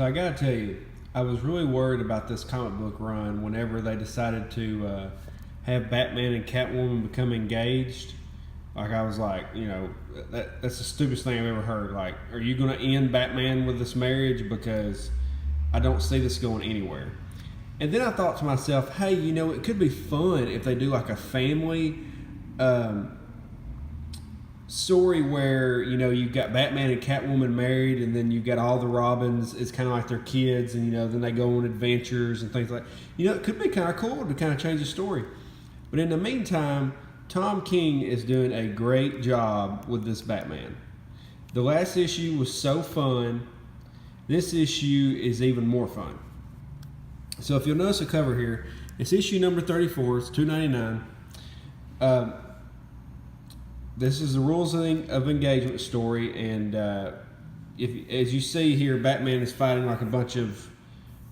So I gotta tell you, I was really worried about this comic book run whenever they decided to have Batman and Catwoman become engaged. Like I was like, that's the stupidest thing I've ever heard. Like, are you gonna end Batman with this marriage? Because I don't see this going anywhere. And then I thought to myself, hey, it could be fun if they do like a family story where you've got Batman and Catwoman married, and then you've got all the Robins. It's kind of like their kids, and then they go on adventures and things like. It could be kind of cool to kind of change the story. But in the meantime, Tom King is doing a great job with this Batman. The last issue was so fun. This issue is even more fun. So if you'll notice the cover here, it's issue number 34. It's $2.99. This is the rules of engagement story, and as you see here, Batman is fighting like a bunch of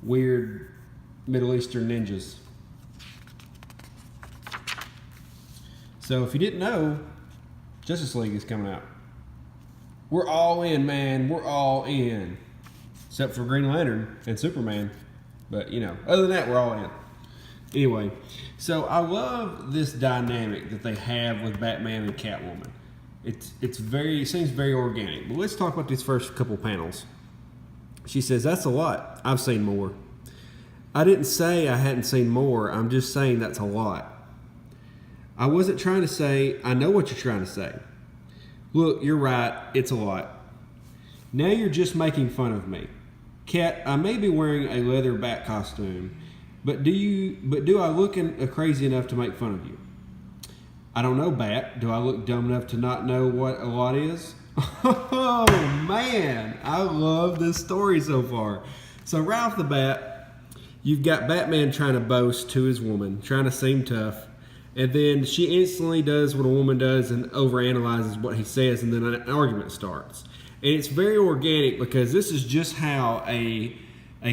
weird Middle Eastern ninjas. So if you didn't know, Justice League is coming out. We're all in, man. We're all in, except for Green Lantern and Superman. But other than that, we're all in. Anyway, so I love this dynamic that they have with Batman and Catwoman. It seems very organic. But let's talk about these first couple panels. She says, "That's a lot. I've seen more." I didn't say I hadn't seen more. I'm just saying that's a lot. I wasn't trying to say, I know what you're trying to say. Look, you're right. It's a lot. Now you're just making fun of me. Cat, I may be wearing a leather bat costume, but do I look crazy enough to make fun of you? I don't know, Bat. Do I look dumb enough to not know what a lot is? Oh, man. I love this story so far. So right off the bat, you've got Batman trying to boast to his woman, trying to seem tough. And then she instantly does what a woman does and overanalyzes what he says, and then an argument starts. And it's very organic because this is just how a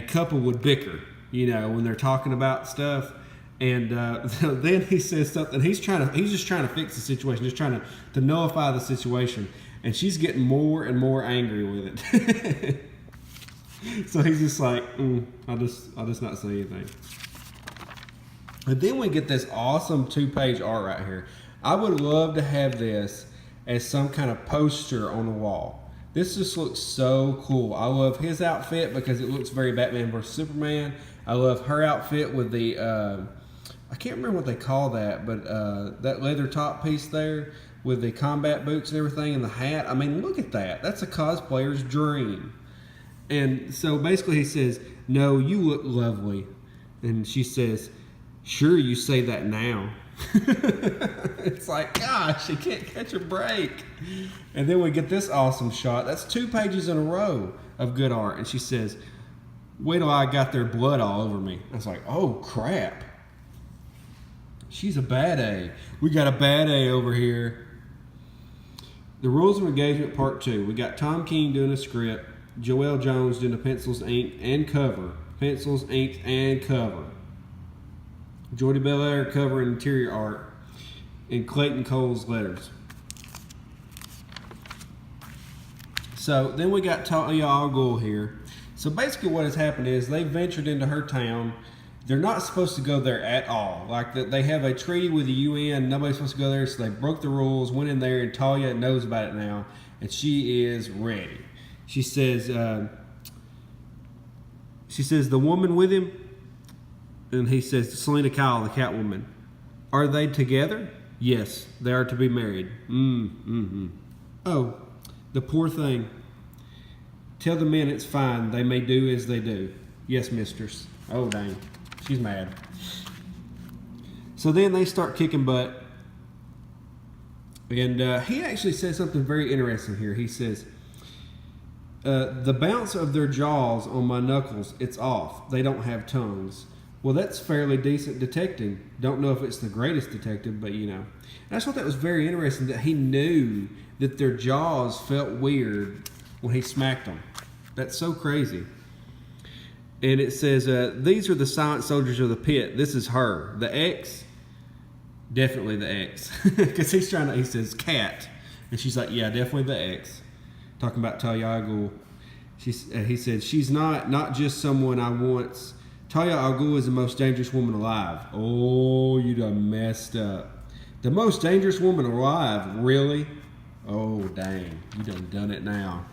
couple would bicker, when they're talking about stuff. And then he says something. He's just trying to fix the situation, just trying to nullify the situation. And she's getting more and more angry with it. So he's just like, I'll just not say anything. But then we get this awesome 2-page art right here. I would love to have this as some kind of poster on the wall. This just looks so cool. I love his outfit because it looks very Batman vs. Superman. I love her outfit with the, I can't remember what they call that, but that leather top piece there with the combat boots and everything and the hat. I mean, look at that. That's a cosplayer's dream. And so basically he says, no, you look lovely. And she says, sure, you say that now. It's like, gosh, she can't catch a break. And then we get this awesome shot. That's 2 pages in a row of good art. And she says, wait till I got their blood all over me. I was like, oh, crap. She's a bad A. We got a bad A over here. The Rules of Engagement Part 2. We got Tom King doing a script. Joelle Jones doing the pencils, ink, and cover. Pencils, ink, and cover. Jordi Belair cover and interior art, and Clayton Cole's letters. So then we got Talia al Ghul here. So basically what has happened is they ventured into her town. They're not supposed to go there at all. Like they have a treaty with the UN. Nobody's supposed to go there, so they broke the rules, went in there, and Talia knows about it now, and she is ready. She says, the woman with him. And he says to Selena Kyle, the Catwoman, are they together? Yes, they are to be married. Oh, the poor thing. Tell the men it's fine. They may do as they do. Yes, mistress. Oh, dang. She's mad. So then they start kicking butt. And he actually says something very interesting here. He says, the bounce of their jaws on my knuckles, it's off. They don't have tongues. Well, that's fairly decent detecting. Don't know if it's the greatest detective, but And I just thought that was very interesting that he knew that their jaws felt weird when he smacked them. That's so crazy. And it says, these are the silent soldiers of the pit. This is her. The X, definitely the X. Because he says, cat. And she's like, yeah, definitely the X. Talking about Talia al Ghul. He said, she's not just someone I once. Talia al Ghul is the most dangerous woman alive. Oh, you done messed up. The most dangerous woman alive, really? Oh, dang, you done it now.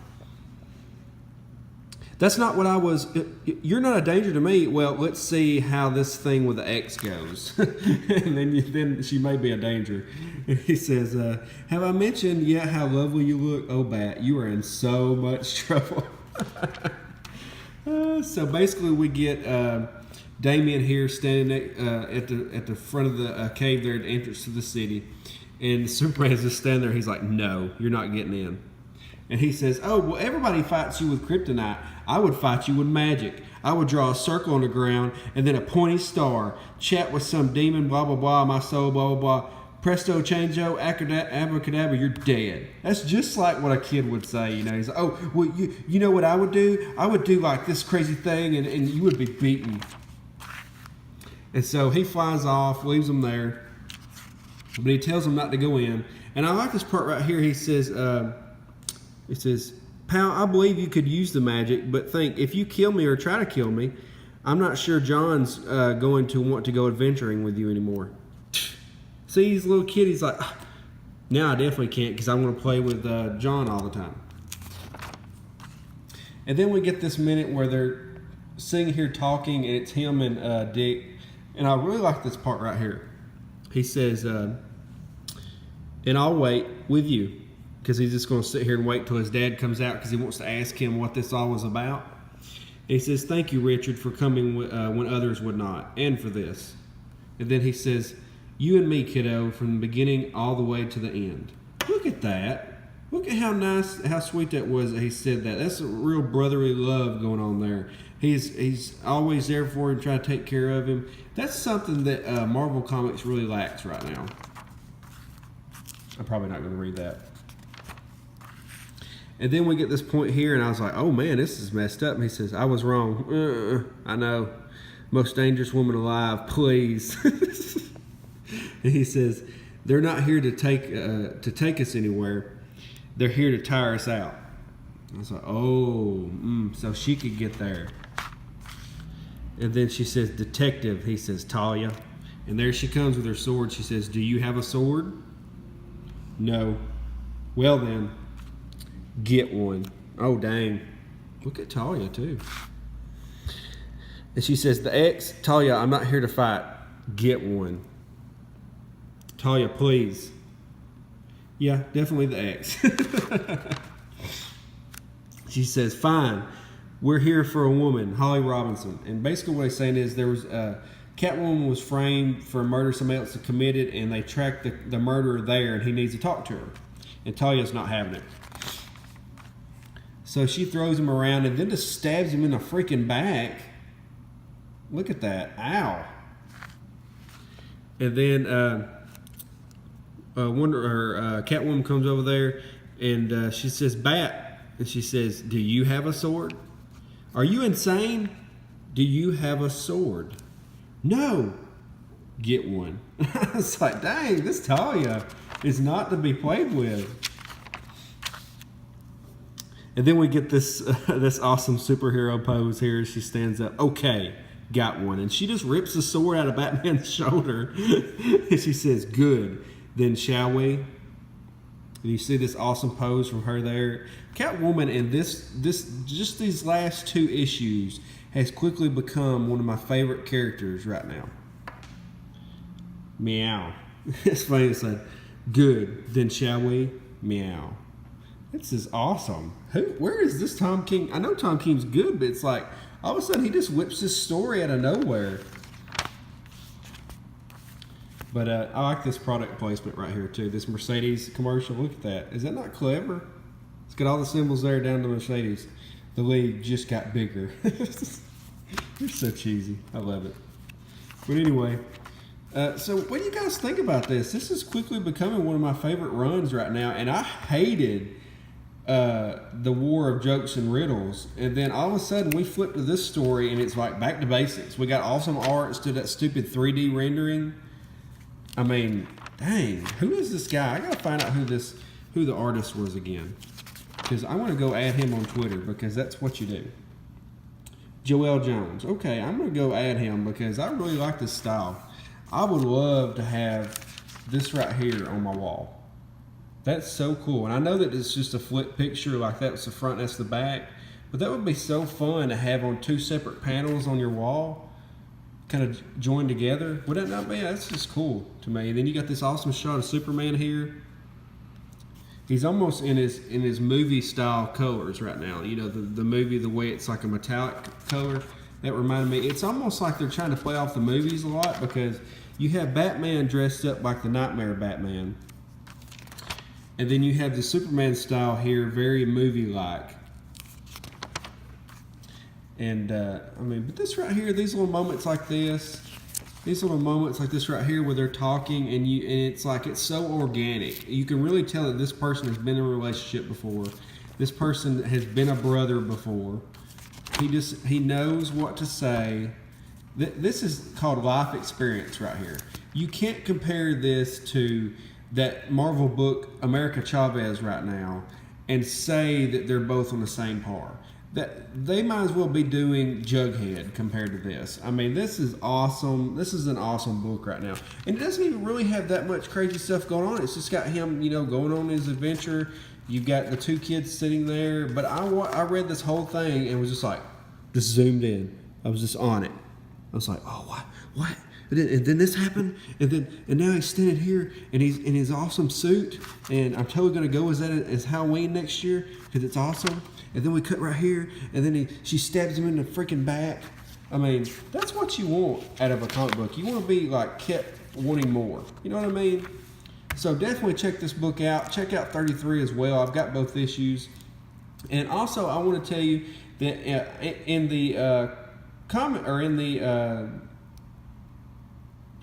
That's not what I was. You're not a danger to me. Well, let's see how this thing with the X goes. And then she may be a danger. And he says, have I mentioned yet how lovely you look? Oh, Bat, you are in so much trouble. So basically we get Damien here standing at the front of the cave there at the entrance to the city. And Superman's just standing there. He's like, no, you're not getting in. And he says, oh, well, everybody fights you with kryptonite. I would fight you with magic. I would draw a circle on the ground and then a pointy star. Chat with some demon, blah, blah, blah, my soul, blah, blah, blah. Presto, changeo, abracadabra, you're dead. That's just like what a kid would say, you know. He's like, oh, well, you know what I would do? I would do like this crazy thing and you would be beaten. And so he flies off, leaves them there. But he tells them not to go in. And I like this part right here. He says, pal, I believe you could use the magic, but think, if you kill me or try to kill me, I'm not sure John's going to want to go adventuring with you anymore. See, he's a little kid, he's like, now I definitely can't because I want to play with John all the time. And then we get this minute where they're sitting here talking, and it's him and Dick. And I really like this part right here. He says, and I'll wait with you. Because he's just going to sit here and wait till his dad comes out because he wants to ask him what this all was about. And he says, thank you, Richard, for coming when others would not, and for this. And then he says, you and me, kiddo, from the beginning all the way to the end. Look at that. Look at how nice, how sweet that was that he said that. That's a real brotherly love going on there. He's always there for him, trying to take care of him. That's something that Marvel Comics really lacks right now. I'm probably not going to read that. And then we get this point here, and I was like, oh man, this is messed up. And he says, I was wrong. I know. Most dangerous woman alive, please. And he says, they're not here to take us anywhere. They're here to tire us out. I was like, oh, so she could get there. And then she says, detective. He says, Talia. And there she comes with her sword. She says, do you have a sword? No. Well then, get one. Oh, dang. Look at Talia, too. And she says, the X, Talia, I'm not here to fight. Get one. Talia, please. Yeah, definitely the X. She says, fine. We're here for a woman, Holly Robinson. And basically what he's saying is there was Catwoman was framed for a murder somebody else had committed, and they tracked the murderer there, and he needs to talk to her. And Talia's not having it. So she throws him around and then just stabs him in the freaking back. Look at that. Ow. And then Catwoman comes over there, and she says, Bat. And she says, do you have a sword? Are you insane? Do you have a sword? No. Get one. I was like, dang, this Talia is not to be played with. And then we get this this awesome superhero pose here as she stands up. Okay, got one. And she just rips the sword out of Batman's shoulder. And she says, good. Then shall we? And you see this awesome pose from her there. Catwoman in this just these last two issues has quickly become one of my favorite characters right now. Meow. It's funny, it's like, good, then shall we? Meow. This is awesome. Where is this Tom King? I know Tom King's good, but it's like, all of a sudden he just whips this story out of nowhere. But I like this product placement right here too. This Mercedes commercial, look at that. Is that not clever? It's got all the symbols there down to Mercedes. The league just got bigger. You're so cheesy. I love it. But anyway, so what do you guys think about this? This is quickly becoming one of my favorite runs right now, and I hated the war of jokes and riddles, and then all of a sudden we flip to this story, and it's like back to basics. We got awesome art instead of that stupid 3D rendering. I mean, dang, who is this guy? I gotta find out who the artist was again. because I want to go add him on Twitter because that's what you do. Joel Jones. Okay, I'm going to go add him because I really like this style. I would love to have this right here on my wall. That's so cool. And I know that it's just a flip picture, like that's the front, that's the back. But that would be so fun to have on 2 separate panels on your wall, kind of joined together. Would that not be? That's just cool to me. And then you got this awesome shot of Superman here. He's almost in his movie style colors right now. You know, the movie, the way it's like a metallic color. That reminded me, it's almost like they're trying to play off the movies a lot, because you have Batman dressed up like the Nightmare Batman. And then you have the Superman style here, very movie-like. And, I mean, but this right here, these little moments like this right here where they're talking, and it's like, it's so organic. You can really tell that this person has been in a relationship before. This person has been a brother before. He knows what to say. This is called life experience right here. You can't compare this to that Marvel book, America Chavez, right now, and say that they're both on the same par. That they might as well be doing Jughead compared to this. I mean, this is awesome. This is an awesome book right now. And it doesn't even really have that much crazy stuff going on. It's just got him, you know, going on his adventure. You've got the 2 kids sitting there. But I read this whole thing and was just like, just zoomed in. I was just on it. I was like, oh, what? And then this happened, and now he's standing here, and he's in his awesome suit, and I'm totally gonna go as Halloween next year because it's awesome. And then we cut right here, and then she stabs him in the freaking back. I mean, that's what you want out of a comic book. You want to be like kept wanting more. You know what I mean? So definitely check this book out. Check out 33 as well. I've got both issues, and also I want to tell you that in the comment or in the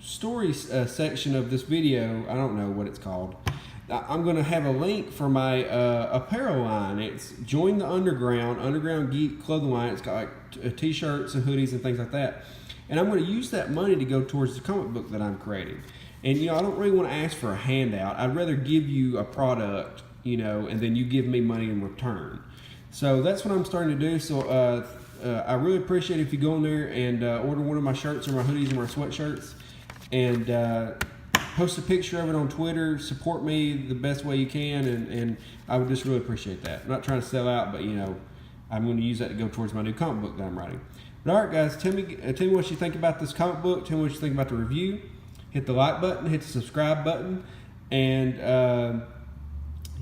stories section of this video, I don't know what it's called, I'm going to have a link for my apparel line. It's Join the Underground Geek clothing line. It's got like t-shirts and hoodies and things like that. And I'm going to use that money to go towards the comic book that I'm creating. And, you know, I don't really want to ask for a handout. I'd rather give you a product, you know, and then you give me money in return. So that's what I'm starting to do. So I really appreciate if you go in there and order one of my shirts or my hoodies or my sweatshirts, and post a picture of it on Twitter. Support me the best way you can, and I would just really appreciate that. I'm not trying to sell out, but, you know, I'm going to use that to go towards my new comic book that I'm writing. But all right, guys, tell me what you think about this comic book. Tell me what you think about the review. Hit the like button, hit the subscribe button, and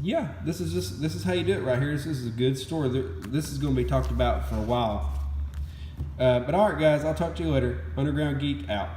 yeah, this is how you do it right here. This is a good story. This is going to be talked about for a while. But all right, guys, I'll talk to you later. Underground Geek out.